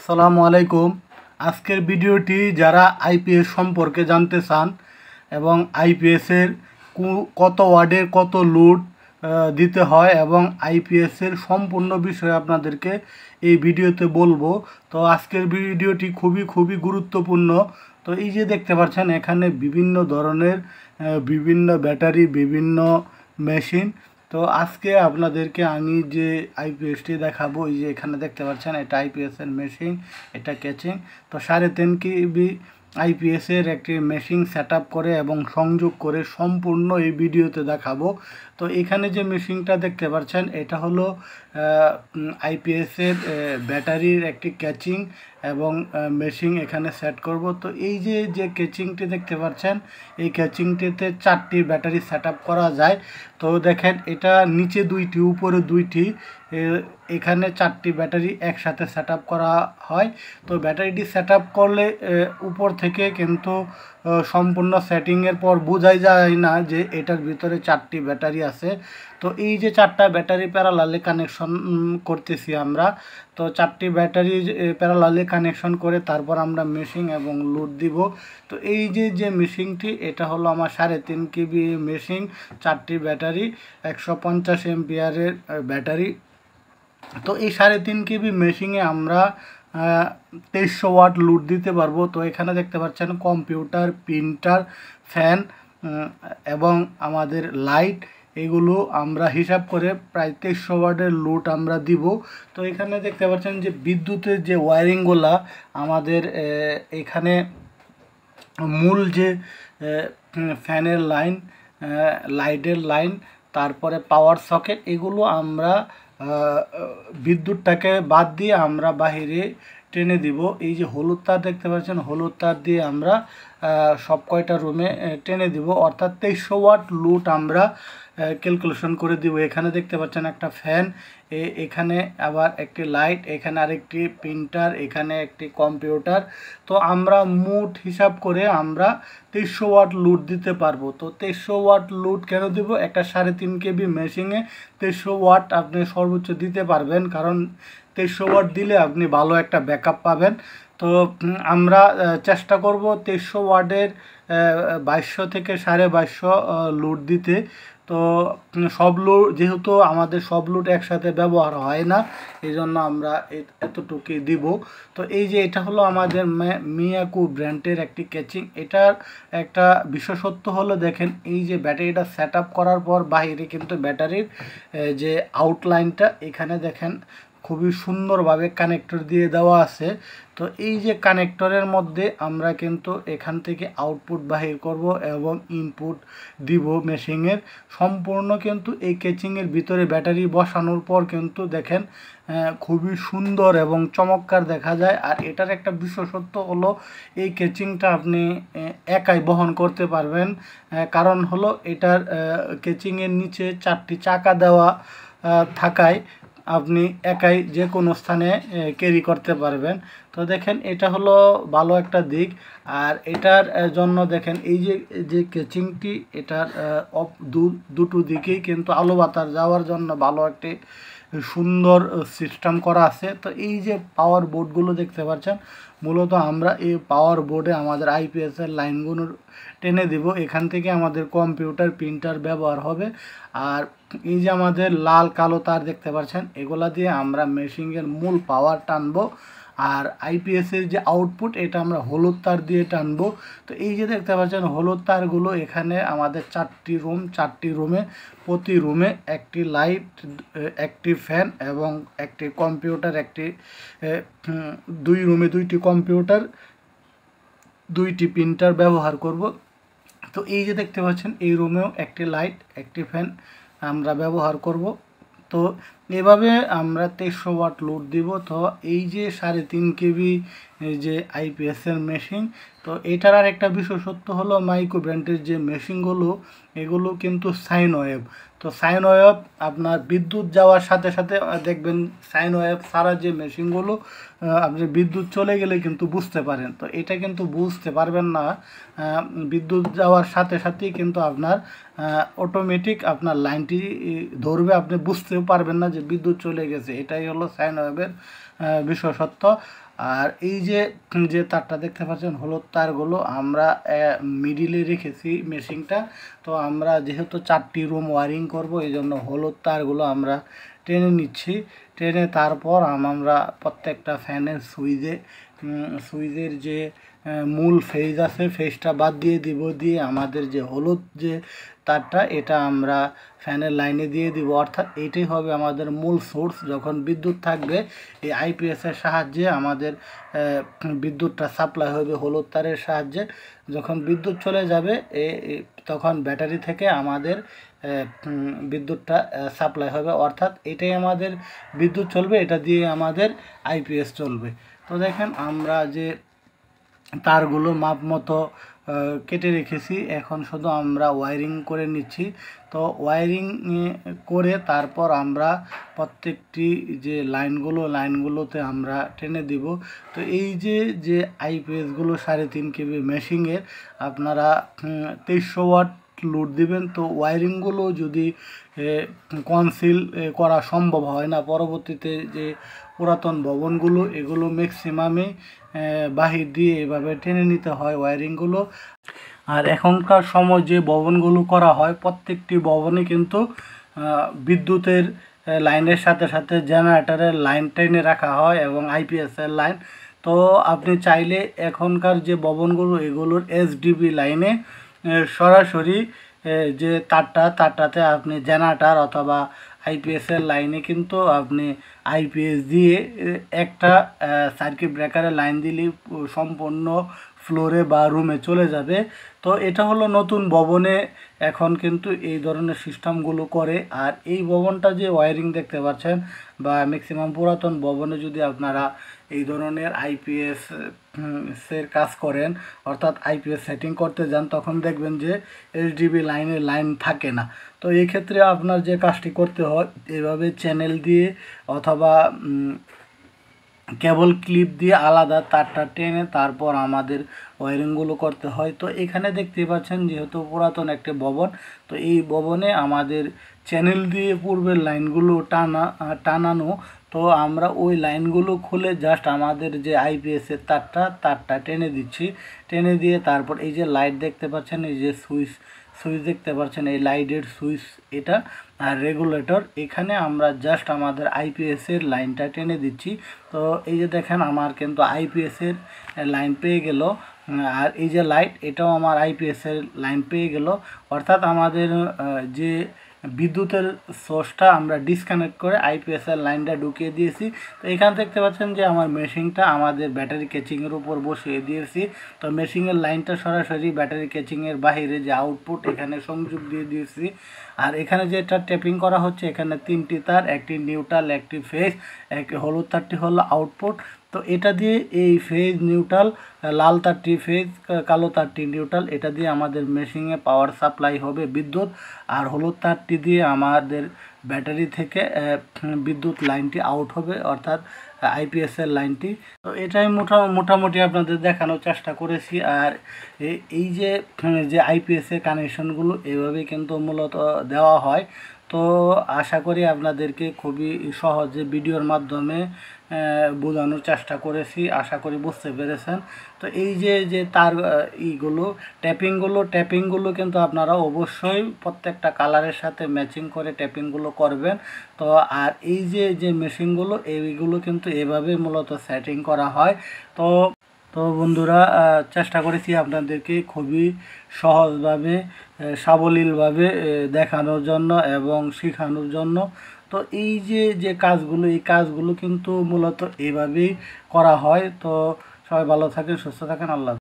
আসসালামু আলাইকুম। আজকের ভিডিওটি যারা আইপিএস সম্পর্কে জানতে চান এবং আইপিএসের কত ওয়ার্ডের কত লোড দিতে হয় এবং আইপিএসের সম্পূর্ণ বিষয়ে আপনাদেরকে এই ভিডিওতে বলবো। তো আজকের ভিডিওটি খুবই গুরুত্বপূর্ণ। তো এই যে দেখতে পাচ্ছেন এখানে বিভিন্ন ধরনের বিভিন্ন ব্যাটারি, বিভিন্ন মেশিন। তো আজকে আপনাদেরকে আমি যে আইপিএসটি দেখাবো, এই যে এখানে দেখতে পাচ্ছেন এটা আইপিএসের মেশিন, এটা ক্যাচিং। তো 3.5 কেবি আইপিএসের একটি মেশিন সেট করে এবং সংযোগ করে সম্পূর্ণ এই ভিডিওতে দেখাবো। তো এখানে যে মেশিনটা দেখতে পাচ্ছেন এটা হলো আইপিএসের ব্যাটারির একটি ক্যাচিং এবং মেশিন এখানে সেট করব। তো এই যে ক্যাচিংটি দেখতে পাচ্ছেন, এই ক্যাচিংটিতে 4টি ব্যাটারি সেট করা যায়। তো দেখেন এটা নিচে 2টি, উপরে 2টি, এখানে 4টি ব্যাটারি একসাথে সেট করা হয়। তো ব্যাটারিটি সেট করলে উপর থেকে কিন্তু সম্পূর্ণ সেটিংয়ের পর বোঝাই যায় না যে এটার ভিতরে 4টি ব্যাটারি আছে। তো এই যে 4টা ব্যাটারি প্যারালালে কানেকশন করতেছি আমরা। তো 4টি ব্যাটারি প্যারালালে কানেকশন করে তারপর আমরা মেশিন এবং লোড দিব। তো এই যে মেশিনটি, এটা হলো আমার 3.5 কেবি মেশিন, 4টি ব্যাটারি, 150 এম্পিয়ারের ব্যাটারি। তো এই 3.5 কেবি মেশিনে আমরা 2300 ওয়াট লোড দিতে পারবো। তো এখানে দেখতে পাচ্ছেন কম্পিউটার, প্রিন্টার, ফ্যান এবং আমাদের লাইট, এগুলো আমরা হিসাব করে প্রায় 2300 ওয়াটের লোড আমরা দিব। তো এখানে দেখতে পাচ্ছেন যে বিদ্যুতের যে ওয়ারিংগুলা আমাদের এখানে মূল যে ফ্যানের লাইন, লাইটের লাইন, তারপরে পাওয়ার সকেট, এগুলো আমরা বিদ্যুৎটাকে বাদ দিয়ে আমরা বাহিরে টেনে দিব। এই যে হলুদ তার দেখতে পাচ্ছেন, হলুদ তার দিয়ে আমরা সব কয়টা রুমে টেনে দিব, অর্থাৎ 2300 ওয়াট লোড আমরা ক্যালকুলেশন করে দিব। এখানে দেখতে পাচ্ছেন একটা ফ্যান, এখানে আবার একটি লাইট, এখানে আরেকটি প্রিন্টার, এখানে একটি কম্পিউটার। তো আমরা মোট হিসাব করে আমরা 2300 ওয়াট লোড দিতে পারবো। তো 2300 ওয়াট লোড কেন দিব? একটা 3.5 কেবি মেশিনে 2300 ওয়াট আপনি সর্বোচ্চ দিতে পারবেন, কারণ 2300 ওয়াট দিলে আপনি ভালো একটা ব্যাকআপ পাবেন। তো আমরা চেষ্টা করব 2300 ওয়াটের 2200 থেকে 2250 লোড দিতে। তো সব লোড, যেহেতু আমাদের সব লোড একসাথে ব্যবহার হয় না, এই জন্য আমরা এতটুকুই দিব। তো এই যে এটা হলো আমাদের মিয়াকো ব্র্যান্ডের একটি ক্যাচিং। এটার একটা বিশেষত্ব হলো, দেখেন এই যে ব্যাটারিটা সেট করার পর বাহিরে কিন্তু ব্যাটারির যে আউটলাইনটা, এখানে দেখেন খুবই সুন্দরভাবে কানেক্টর দিয়ে দেওয়া আছে। তো এই যে কানেক্টরের মধ্যে আমরা কিন্তু এখান থেকে আউটপুট বাহির করব এবং ইনপুট দিব মেশিনের। সম্পূর্ণ কিন্তু এই ক্যাচিংয়ের ভিতরে ব্যাটারি বসানোর পর কিন্তু দেখেন খুবই সুন্দর এবং চমৎকার দেখা যায়। আর এটার একটা বিশেষত্ব হলো, এই ক্যাচিংটা আপনি একাই বহন করতে পারবেন। কারণ হলো এটার ক্যাচিংয়ের নিচে 4টি চাকা দেওয়া থাকায় আপনি একাই যে কোনো স্থানে ক্যারি করতে পারবেন। তো দেখেন এটা হলো ভালো একটা দিক। আর এটার জন্য দেখেন এই যে ক্যাচিংটি, এটার দুটো দিকেই কিন্তু আলো বাতাস যাওয়ার জন্য ভালো একটি সুন্দর সিস্টেম করা আছে। তো এই যে পাওয়ার বোর্ডগুলো দেখতে পাচ্ছেন, মূলত আমরা এই পাওয়ার বোর্ডে আমাদের আইপিএসের লাইনগুলো টেনে দিব। এখান থেকে আমাদের কম্পিউটার, প্রিন্টার ব্যবহার হবে। আর এই যে আমাদের লাল কালো তার দেখতে পাচ্ছেন, এগুলা দিয়ে আমরা মেশিনের মূল পাওয়ার টানবো। আর আইপিএসের যে আউটপুট, এটা আমরা হলুদ তার দিয়ে টানবো। তো এই যে দেখতে পাচ্ছেন হলুদ তারগুলো, এখানে আমাদের 4টি রুম, 4টি রুমে প্রতি রুমে একটি লাইট, একটি ফ্যান এবং একটি কম্পিউটার, একটি 2 রুমে 2টি কম্পিউটার, 2টি প্রিন্টার ব্যবহার করব। তো এই যে দেখতে পাচ্ছেন এই রুমেও একটি লাইট, একটি ফ্যান আমরা ব্যবহার করব। তো এভাবে আমরা 2300 ওয়াট লোড দিব। তো এই যে 3.5 কেবি যে আইপিএসের মেশিন, তো এটার আর একটা বিশেষত্ব হলো মাইক্রো ব্র্যান্ডের যে মেশিনগুলো, এগুলো কিন্তু সাইন ওয়েভ। তো সাইন ওয়েভ আপনার বিদ্যুৎ যাওয়ার সাথে সাথে দেখবেন, সাইন ওয়েভ ছাড়া যে মেশিনগুলো আপনি বিদ্যুৎ চলে গেলে কিন্তু বুঝতে পারেন। তো এটা কিন্তু বুঝতে পারবেন না, বিদ্যুৎ যাওয়ার সাথে সাথেই কিন্তু আপনার অটোমেটিক আপনার লাইনটি ধরবে, আপনি বুঝতেও পারবেন না যে বিদ্যুৎ চলে গেছে। এটাই হলো সাইন ওয়েভের বিশেষত্ব। আর এই যে যে তারটা দেখতে পাচ্ছেন হলুদ তারগুলো আমরা মিডিলে রেখেছি মেশিনটা। তো আমরা যেহেতু 4টি রুম ওয়ারিং করব, এই জন্য হলুদ তারগুলো আমরা টেনে নিচ্ছি। টেনে তারপর আমরা প্রত্যেকটা ফ্যানের সুইচের যে মূল ফেজ আছে ফেজটা বাদ দিয়ে দিব, দিয়ে আমাদের যে হলুদ যে তারটা এটা আমরা ফ্যানের লাইনে দিয়ে দিব। অর্থাৎ এইটাই হবে আমাদের মূল সোর্স। যখন বিদ্যুৎ থাকবে এই আইপিএসের সাহায্যে আমাদের বিদ্যুৎটা সাপ্লাই হবে হলুদ তারের সাহায্যে। যখন বিদ্যুৎ চলে যাবে তখন ব্যাটারি থেকে আমাদের বিদ্যুৎটা সাপ্লাই হবে। অর্থাৎ এটাই আমাদের বিদ্যুৎ চলবে, এটা দিয়ে আমাদের আইপিএস চলবে। তো দেখেন আমরা যে তারগুলো মাপ মতো কেটে রেখেছি, এখন শুধু আমরা ওয়ারিং করে নিচ্ছি। তো ওয়ারিং করে তারপর আমরা প্রত্যেকটি যে লাইনগুলোতে আমরা টেনে দিব। তো এই যে আইপিএসগুলো 3.5 কেবি মেশিনের আপনারা 2300 ওয়াট লোড দিবেন। তো ওয়ারিংগুলো যদি কনসিল করা সম্ভব হয় না, পরবর্তীতে যে পুরাতন ভবনগুলো এগুলো ম্যাক্সিমামে বাহির দিয়ে এভাবে টেনে নিতে হয় ওয়ারিংগুলো। আর এখনকার সময় যে ভবনগুলো করা হয় প্রত্যেকটি ভবনে কিন্তু বিদ্যুতের লাইনের সাথে সাথে জেনারেটরের লাইন টেনে রাখা হয় এবং আইপিএসের লাইন। তো আপনি চাইলে এখনকার যে ভবনগুলো এগুলোর এসডিবি লাইনে সরাসরি যে তারটাতে আপনি জেনারেটর অথবা আইপিএসের লাইনে কিন্তু আপনি আইপিএস দিয়ে একটা সার্কিট ব্রেকারের লাইন দিলে সম্পূর্ণ ফ্লোরে বা রুমে চলে যাবে। তো এটা হলো নতুন ভবনে এখন কিন্তু এই ধরনের সিস্টেমগুলো করে। আর এই ভবনটা যে ওয়ারিং দেখতে পাচ্ছেন বা ম্যাক্সিমাম পুরাতন ভবনে যদি আপনারা এই ধরনের আইপিএস এর কাজ করেন, অর্থাৎ আইপিএস সেটিং করতে যান, তখন দেখবেন যে এইচডিবি লাইন থাকে না। তো এই ক্ষেত্রে আপনার যে কাজটি করতে হয় এভাবে চ্যানেল দিয়ে অথবা কেবল ক্লিপ দিয়ে আলাদা তারটা টেনে তারপর আমাদের ওয়ারিংগুলো করতে হয়। তো এখানে দেখতে পাচ্ছেন যেহেতু পুরাতন একটি ভবন, তো এই ভবনে আমাদের চ্যানেল দিয়ে পূর্বের লাইনগুলো টানানো। তো আমরা ওই লাইনগুলো খুলে জাস্ট আমাদের যে আইপিএসের তারটা টেনে দিচ্ছি। টেনে দিয়ে তারপর এই যে লাইট দেখতে পাচ্ছেন, এই যে সুইচ দেখতে পাচ্ছেন, এই লাইটের সুইচ এটা আর রেগুলেটর, এখানে আমরা জাস্ট আমাদের আইপিএসের লাইনটা টেনে দিচ্ছি। তো এই যে দেখেন আমার কিন্তু আইপিএসের লাইন পেয়ে গেল। আর এই যে লাইট এটাও আমার আইপিএসের লাইন পেয়ে গেল। অর্থাৎ আমাদের যে বিদ্যুতের সোর্সটা আমরা ডিসকানেক্ট করে আইপিএসের লাইনটা ঢুকিয়ে দিয়েছি। তো এখানে দেখতে পাচ্ছেন যে আমার মেশিনটা আমাদের ব্যাটারি ক্যাচিংয়ের উপর বসিয়ে দিয়েছি। তো মেশিনের লাইনটা সরাসরি ব্যাটারি ক্যাচিংয়ের বাইরে যে আউটপুট এখানে সংযোগ দিয়ে দিয়েছি। আর এখানে যেটা ট্যাপিং করা হচ্ছে এখানে 3টি তার, একটি নিউট্রাল, একটি ফেজ, হলুদ তারটি হলো আউটপুট। তো এটা দিয়ে এই ফেজ নিউট্রাল, লাল তারটি ফেজ, কালো তারটি নিউট্রাল, এটা দিয়ে আমাদের মেশিনে পাওয়ার সাপ্লাই হবে বিদ্যুৎ। আর হলুদ তারটি দিয়ে আমাদের ব্যাটারি থেকে বিদ্যুৎ লাইনটি আউট হবে, অর্থাৎ আইপিএসের লাইনটি। তো এটাই মোটামুটি আপনাদের দেখানোর চেষ্টা করেছি। আর এই যে আইপিএসের কানেকশনগুলো এভাবেই কিন্তু মূলত দেওয়া হয়। তো আশা করি আপনাদেরকে খুবই সহজে ভিডিওর মাধ্যমে বোঝানোর চেষ্টা করেছি, আশা করি বুঝতে পেরেছেন। তো এই যে তার ট্যাপিংগুলো কিন্তু আপনারা অবশ্যই প্রত্যেকটা কালারের সাথে ম্যাচিং করে ট্যাপিংগুলো করবেন। তো আর এই যে মেশিনগুলো এইগুলো কিন্তু এভাবে মূলত সেটিং করা হয়। তো বন্ধুরা, চেষ্টা করেছি আপনাদেরকে খুবই সহজভাবে সাবলীলভাবে দেখানোর জন্য এবং শেখানোর জন্য। তো এই যে কাজগুলো এই কাজগুলো কিন্তু মূলত এভাবেই করা হয়। তো সবাই ভালো থাকেন, সুস্থ থাকেন, আল্লাহ।